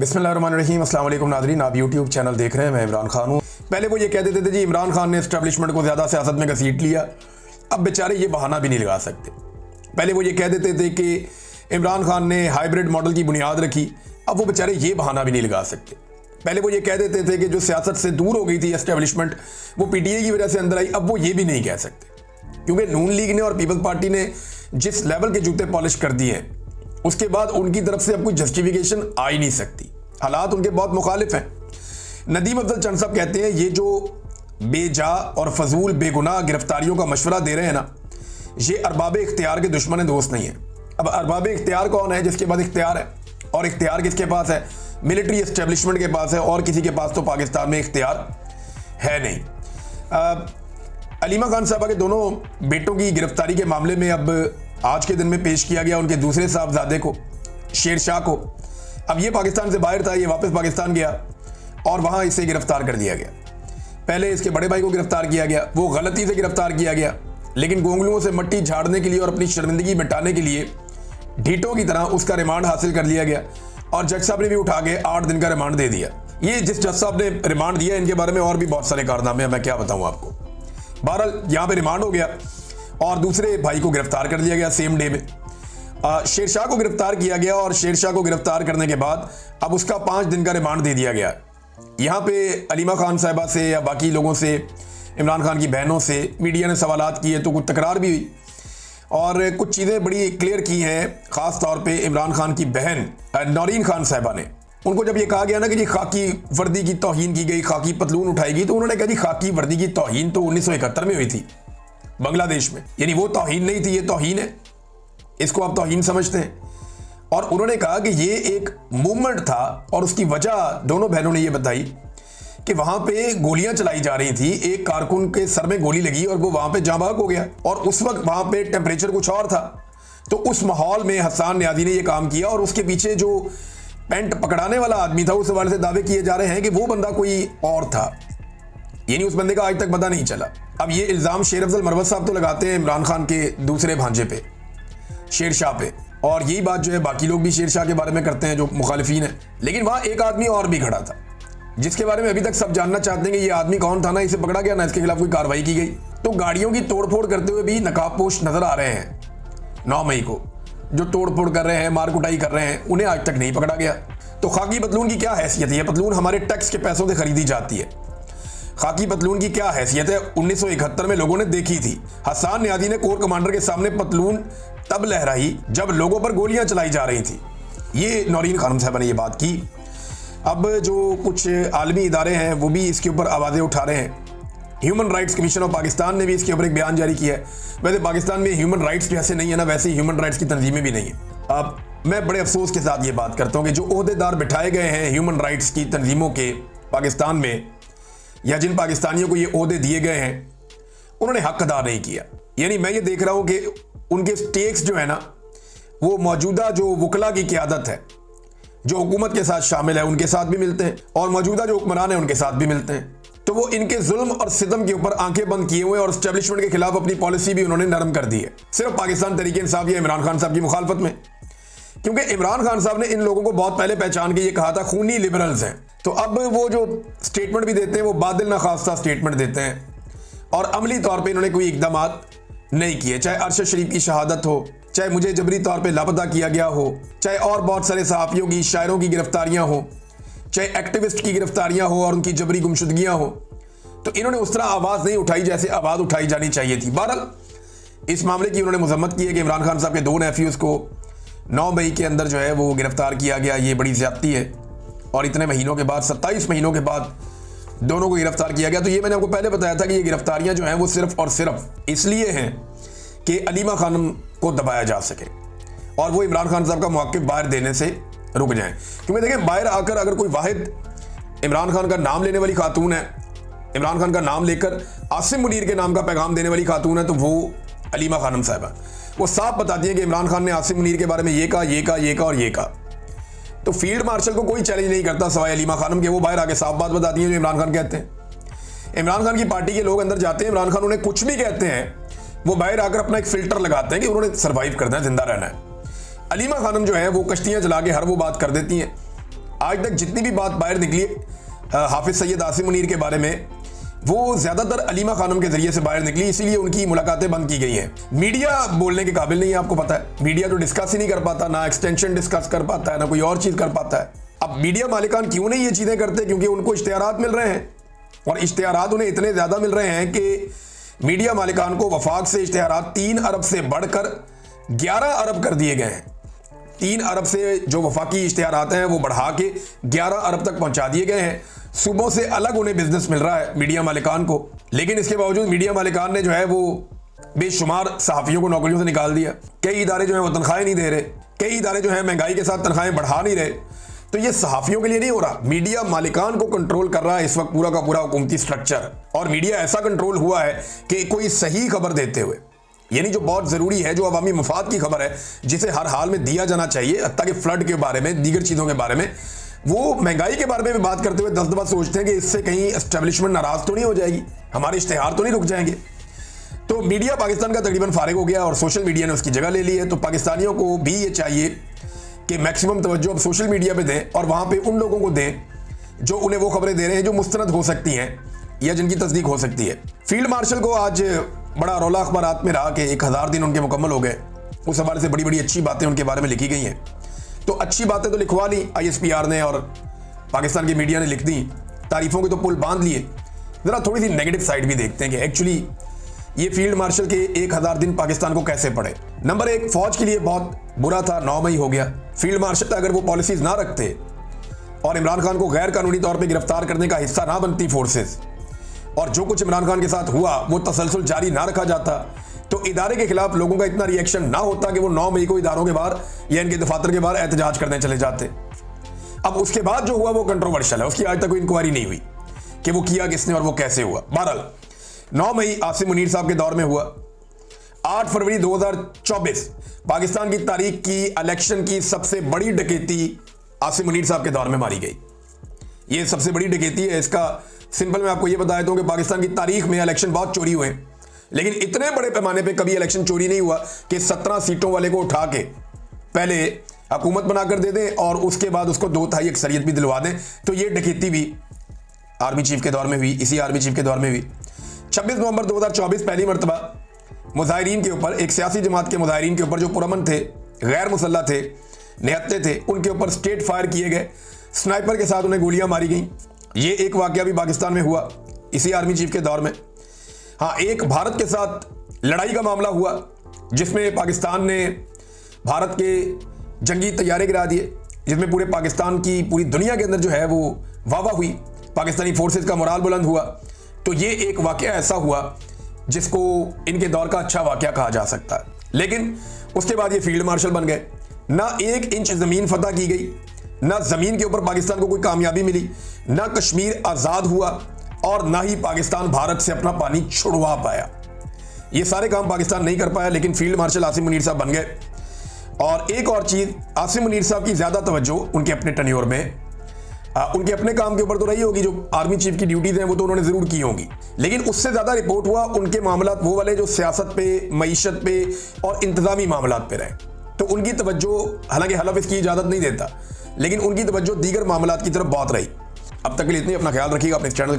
बिस्मिल्लाहिर्रहमानिर्रहीम, अस्सलाम वालेकुम नाज़रीन। आप यूट्यूब चैनल देख रहे हैं, मैं इमरान खान हूँ। पहले वो ये कह देते थे जी इमरान खान ने एस्टेब्लिशमेंट को ज़्यादा सियासत में घसीट लिया। अब बेचारे ये बहाना भी नहीं लगा सकते। पहले वो ये कह देते थे कि इमरान खान ने हाइब्रिड मॉडल की बुनियाद रखी। अब वो बेचारे ये बहाना भी नहीं लगा सकते। पहले वो ये कह देते थे कि जो सियासत से दूर हो गई थी एस्टेब्लिशमेंट, वो पीटीआई की वजह से अंदर आई। अब वो ये भी नहीं कह सकते, क्योंकि नून लीग ने और पीपल्स पार्टी ने जिस लेवल के जूते पॉलिश कर दिए हैं, उसके बाद उनकी तरफ से अब कोई जस्टिफिकेशन आ ही नहीं सकती। हालात उनके बहुत मुखालिफ हैं। नदीम अफजल चंद साहब कहते हैं ये जो बेजा और फजूल बेगुनाह गिरफ्तारियों का मशवरा दे रहे हैं ना, ये अरबाब इख्तियार के दुश्मन दोस्त नहीं है। अब अरबाब इख्तियार कौन है? जिसके पास इख्तियार है। और इख्तियार किसके पास है? मिलिट्री एस्टेब्लिशमेंट के पास है, और किसी के पास तो पाकिस्तान में इख्तियार है नहीं। अलीमा खान साहबा के दोनों बेटों की गिरफ्तारी के मामले में अब आज के दिन में पेश किया गया उनके दूसरे साहबजादे को, शेरशाह को। अब ये पाकिस्तान से बाहर था, ये वापस पाकिस्तान गया और वहाँ इसे गिरफ्तार कर दिया गया। पहले इसके बड़े भाई को गिरफ्तार किया गया, वो गलती से गिरफ्तार किया गया, लेकिन गोंगलुओं से मट्टी झाड़ने के लिए और अपनी शर्मिंदगी मिटाने के लिए ढीटों की तरह उसका रिमांड हासिल कर लिया गया। और जज साहब ने भी उठा के 8 दिन का रिमांड दे दिया। ये जिस जज साहब ने रिमांड दिया, इनके बारे में और भी बहुत सारे कारनामे हैं, मैं क्या बताऊँ आपको। बहरहाल यहाँ पे रिमांड हो गया और दूसरे भाई को गिरफ्तार कर लिया गया सेम डे में। शेरशाह को गिरफ्तार किया गया और शेरशाह को गिरफ्तार करने के बाद अब उसका 5 दिन का रिमांड दे दिया गया। यहाँ पे अलीमा खान साहिबा से या बाकी लोगों से, इमरान खान की बहनों से मीडिया ने सवालात किए तो कुछ तकरार भी हुई और कुछ चीज़ें बड़ी क्लियर की हैं। ख़ास तौर पे इमरान खान की बहन नौरीन खान साहिबा ने, उनको जब ये कहा गया ना कि जी खाकी वर्दी की तौहीन की गई, खाकी पतलून उठाएगी, तो उन्होंने कहा जी खाकी वर्दी की तौहीन तो 1971 में हुई थी बांग्लादेश में, यानी वो तौहीन नहीं थी, ये तौहीन है, इसको आप तौहीन समझते हैं। और उन्होंने कहा कि ये एक मूवमेंट था और उसकी वजह दोनों बहनों ने ये बताई कि वहां पे गोलियां चलाई जा रही थी, एक कारकुन के सर में गोली लगी और वो वहां पे जाँ बहक हो गया। और उस वक्त वहां पे टेम्परेचर कुछ और था, तो उस माहौल में हसन न्याजी ने ये काम किया। और उसके पीछे जो पेंट पकड़ाने वाला आदमी था, उस हवाले से दावे किए जा रहे हैं कि वो बंदा कोई और था, यानी उस बंदे का आज तक पता नहीं चला। अब ये इल्ज़ाम शेर अफजल मरवत साहब तो लगाते हैं इमरान खान के दूसरे भांजे पे, शेरशाह पे, और यही बात जो है बाकी लोग भी शेरशाह के बारे में करते हैं जो मुखालिफिन है। लेकिन वहाँ एक आदमी और भी खड़ा था जिसके बारे में अभी तक सब जानना चाहते हैं कि ये आदमी कौन था। ना इसे पकड़ा गया, ना इसके खिलाफ कोई कार्रवाई की गई। तो गाड़ियों की तोड़फोड़ करते हुए भी नकाबपोश नजर आ रहे हैं 9 मई को, जो तोड़फोड़ कर रहे हैं, मार कुटाई कर रहे हैं, उन्हें आज तक नहीं पकड़ा गया। तो खाकी पतलून की क्या हैसियत है? पतलून हमारे टैक्स के पैसों से खरीदी जाती है। खाकी पतलून की क्या हैसियत है? 1971 में लोगों ने देखी थी। हसन न्याजी ने कोर कमांडर के सामने पतलून तब लहराई जब लोगों पर गोलियां चलाई जा रही थी। ये नौरीन खानम साहब ने ये बात की। अब जो कुछ आलमी इदारे हैं वो भी इसके ऊपर आवाज़ें उठा रहे हैं। Human rights commission of Pakistan ने भी इसके ऊपर एक बयान जारी किया है। वैसे पाकिस्तान में ह्यूमन राइट्स जैसे नहीं है ना, वैसे ह्यूमन राइट्स की तंजीमें भी नहीं है। अब मैं बड़े अफसोस के साथ ये बात करता हूँ कि जो ओहदेदार बिठाए गए हैं ह्यूमन राइट्स की तंजीमों के पाकिस्तान में, या जिन पाकिस्तानियों को ये ओहदे दिए गए हैं, उन्होंने हक अदा नहीं किया। यानी मैं ये देख रहा हूँ कि उनके स्टेक्स जो है ना, वो मौजूदा जो वकला की क़यादत है, जो हुकूमत के साथ शामिल है, उनके साथ भी मिलते हैं, और मौजूदा जो हुक्मरान है उनके साथ भी मिलते हैं। तो वो इनके जुल्म और सितम के ऊपर आंखें बंद किए हुए और एस्टेब्लिशमेंट के खिलाफ अपनी पॉलिसी भी उन्होंने नरम कर दी है, सिर्फ पाकिस्तान तहरीक इंसाफ या इमरान खान साहब की मुखालफत में। क्योंकि इमरान खान साहब ने इन लोगों को बहुत पहले पहचान के ये कहा था खूनी लिबरल्स हैं। तो अब वो जो स्टेटमेंट भी देते हैं वो बादिल ना खास्ता स्टेटमेंट देते हैं, और अमली तौर पे इन्होंने कोई इकदाम नहीं किए। चाहे अरशद शरीफ की शहादत हो, चाहे मुझे जबरी तौर पे लापता किया गया हो, चाहे और बहुत सारे सहाफ़ियों की, शायरों की गिरफ्तारियां हो, चाहे एक्टिविस्ट की गिरफ्तारियां हो और उनकी जबरी गुमशुदगियां हो, तो इन्होंने उस तरह आवाज़ नहीं उठाई जैसे आवाज़ उठाई जानी चाहिए थी। बहरहाल इस मामले की उन्होंने मजम्मत की है कि इमरान खान साहब के 2 नेफ्यूज़ को 9 मई के अंदर जो है वो गिरफ्तार किया गया। ये बड़ी ज़्यादती है, और इतने महीनों के बाद, 27 महीनों के बाद दोनों को गिरफ्तार किया गया। तो ये मैंने आपको पहले बताया था कि ये गिरफ्तारियां जो हैं वो सिर्फ और सिर्फ इसलिए हैं कि अलीमा खानम को दबाया जा सके और वो इमरान खान साहब का मौक़िफ़ बाहर देने से रुक जाएं। क्योंकि देखें, बाहर आकर अगर कोई वाहिद इमरान खान का नाम लेने वाली खातून है, इमरान खान का नाम लेकर आसिम मुनीर के नाम का पैगाम देने वाली खातून है, तो वो अलीमा खानम साहिबा। वो साफ बताती है कि इमरान खान ने आसिम मुनीर के बारे में ये कहा, ये कहा, ये कहा और ये कहा। तो फील्ड मार्शल को कोई चैलेंज नहीं करता सवाए अलीमा खानम के। वो बाहर आके साफ बात बताती हैं जो इमरान खान कहते हैं। इमरान खान की पार्टी के लोग अंदर जाते हैं, इमरान खान उन्हें कुछ भी कहते हैं, वो बाहर आकर अपना एक फिल्टर लगाते हैं कि उन्होंने सर्वाइव करना है, जिंदा रहना है। अलीमा खानम जो है वो कश्तियां चला के हर वो बात कर देती हैं। आज तक जितनी भी बात बाहर निकली हाफिज सैयद आसिम मुनीर के बारे में, वो ज्यादातर अलीमा खानम के जरिए से बाहर निकली, इसीलिए उनकी मुलाकातें बंद की गई हैं। मीडिया बोलने के काबिल नहीं है, आपको पता है। मीडिया तो डिस्कस ही नहीं कर पाता, ना एक्सटेंशन डिस्कस कर पाता है, ना कोई और चीज कर पाता है। अब मीडिया मालिकान क्यों नहीं ये चीजें करते? क्योंकि उनको इश्तिहारात मिल रहे हैं, और इश्तिहारात उन्हें इतने ज्यादा मिल रहे हैं कि मीडिया मालिकान को वफाक से इश्तिहारात 3 अरब से बढ़कर 11 अरब कर दिए गए हैं। 3 अरब से जो वफाकी इश्तिहारात हैं वो बढ़ा के 11 अरब तक पहुंचा दिए गए हैं। सूबों से अलग उन्हें बिजनेस मिल रहा है मीडिया मालिकान को, लेकिन इसके बावजूद मीडिया मालिकान ने जो है वो बेशुमार सहाफियों को नौकरियों से निकाल दिया। कई इदारे जो है वो तनख्वाहें नहीं दे रहे, कई इदारे जो है महंगाई के साथ तनख्वाहें बढ़ा नहीं रहे। तो ये सहाफियों के लिए नहीं हो रहा, मीडिया मालिकान को कंट्रोल कर रहा है इस वक्त पूरा का पूरा हुकूमती स्ट्रक्चर। और मीडिया ऐसा कंट्रोल हुआ है कि कोई सही खबर देते हुए, यानी जो बहुत जरूरी है, जो अवामी मफाद की खबर है, जिसे हर हाल में दिया जाना चाहिए, हत्ता कि फ्लड के बारे में, दीगर चीजों के बारे में, वो महंगाई के बारे में भी बात करते हुए 10 दफा सोचते हैं कि इससे कहीं एस्टेब्लिशमेंट नाराज तो नहीं हो जाएगी, हमारे इश्तिहार तो नहीं रुक जाएंगे। तो मीडिया पाकिस्तान का तकरीबन फारिग हो गया और सोशल मीडिया ने उसकी जगह ले ली है। तो पाकिस्तानियों को भी ये चाहिए कि मैक्सिमम तवज्जो अब सोशल मीडिया पे दें, और वहां पे उन लोगों को दें जो उन्हें वो खबरें दे रहे हैं जो मुस्तनद हो सकती हैं या जिनकी तस्दीक हो सकती है। फील्ड मार्शल को आज बड़ा रौला अखबारात में रहा कि 1000 दिन उनके मुकम्मल हो गए। उस हवाले से बड़ी बड़ी अच्छी बातें उनके बारे में लिखी गई हैं। तो अच्छी बातें तो लिखवा ली ISPR ने और पाकिस्तान की मीडिया ने लिख दी, तारीफों के तो पुल बांध लिए। जरा थोड़ी सी नेगेटिव साइड भी देखते हैं कि एक्चुअली ये फील्ड मार्शल के 1000 दिन पाकिस्तान को कैसे पड़े। नंबर 1, फौज के लिए बहुत बुरा था, 9 मई हो गया। फील्ड मार्शल अगर वो पॉलिसीज ना रखते और इमरान खान को गैर कानूनी तौर पर गिरफ्तार करने का हिस्सा ना बनती फोर्सेस, और जो कुछ इमरान खान के साथ हुआ वो तसलसल जारी ना रखा जाता, तो इदारे के खिलाफ लोगों का इतना रिएक्शन ना होता कि वो 9 मई को इदारों के बाहर या इनके दफातर के बाहर एहतजाज करने चले जाते। अब उसके बाद जो हुआ वो कंट्रोवर्शियल है, उसकी आज तक कोई इंक्वायरी नहीं हुई कि वो किया किसने और वो कैसे हुआ। बहरहाल 9 मई आसिम मुनीर साहब के दौर में हुआ। 8 फरवरी 2024 पाकिस्तान की तारीख की इलेक्शन की सबसे बड़ी डकैती आसिम मुनीर साहब के दौर में मारी गई। ये सबसे बड़ी डकैती है। इसका सिंपल मैं आपको ये बता देता हूं कि पाकिस्तान की तारीख में इलेक्शन बहुत चोरी हुए, लेकिन इतने बड़े पैमाने पे कभी इलेक्शन चोरी नहीं हुआ कि 17 सीटों वाले को उठा के पहले हुकूमत बनाकर दे दें और उसके बाद उसको 2/3 अक्सरियत भी दिलवा दें। तो ये डकैती भी आर्मी चीफ के दौर में हुई, इसी आर्मी चीफ के दौर में हुई। 26 नवंबर 2024 पहली मरतबा मुजाहिरीन के ऊपर, एक सियासी जमात के मुजाहिरीन के ऊपर जो पुरअमन थे, गैर मुसल्लह थे, निहत्ते थे, उनके ऊपर स्टेट फायर किए गए, स्नाइपर के साथ उन्हें गोलियां मारी गई। ये एक वाकया भी पाकिस्तान में हुआ इसी आर्मी चीफ के दौर में। हाँ, एक भारत के साथ लड़ाई का मामला हुआ जिसमें पाकिस्तान ने भारत के जंगी तैयारे गिरा दिए, जिसमें पूरे पाकिस्तान की, पूरी दुनिया के अंदर जो है वो वाह हुई, पाकिस्तानी फोर्सेस का मोराल बुलंद हुआ। तो ये एक वाकया ऐसा हुआ जिसको इनके दौर का अच्छा वाकया कहा जा सकता है। लेकिन उसके बाद ये फील्ड मार्शल बन गए। ना 1 इंच जमीन फतह की गई, ना जमीन के ऊपर पाकिस्तान को कोई कामयाबी मिली, ना कश्मीर आजाद हुआ, और ना ही पाकिस्तान भारत से अपना पानी छुड़वा पाया। ये सारे काम पाकिस्तान नहीं कर पाया, लेकिन फील्ड मार्शल आसिम मुनीर साहब बन गए। और एक और चीज, आसिम मुनीर साहब की ज्यादा तवज्जो उनके अपने टन्योर में उनके अपने काम के ऊपर तो रही होगी, जो आर्मी चीफ की ड्यूटीज हैं वो तो उन्होंने जरूर की होंगी, लेकिन उससे ज्यादा रिपोर्ट हुआ उनके मामलात वो वाले जो सियासत पे, मईशत पे और इंतजामी मामलात पे रहे। तो उनकी तवज्जो, हालांकि हलफ इसकी इजाजत नहीं देता, लेकिन उनकी तवज्जो दीगर मामलात की तरफ बहुत रही। अब तक के लिए इतनी, अपना ख्याल रखिएगा, अपने चैनल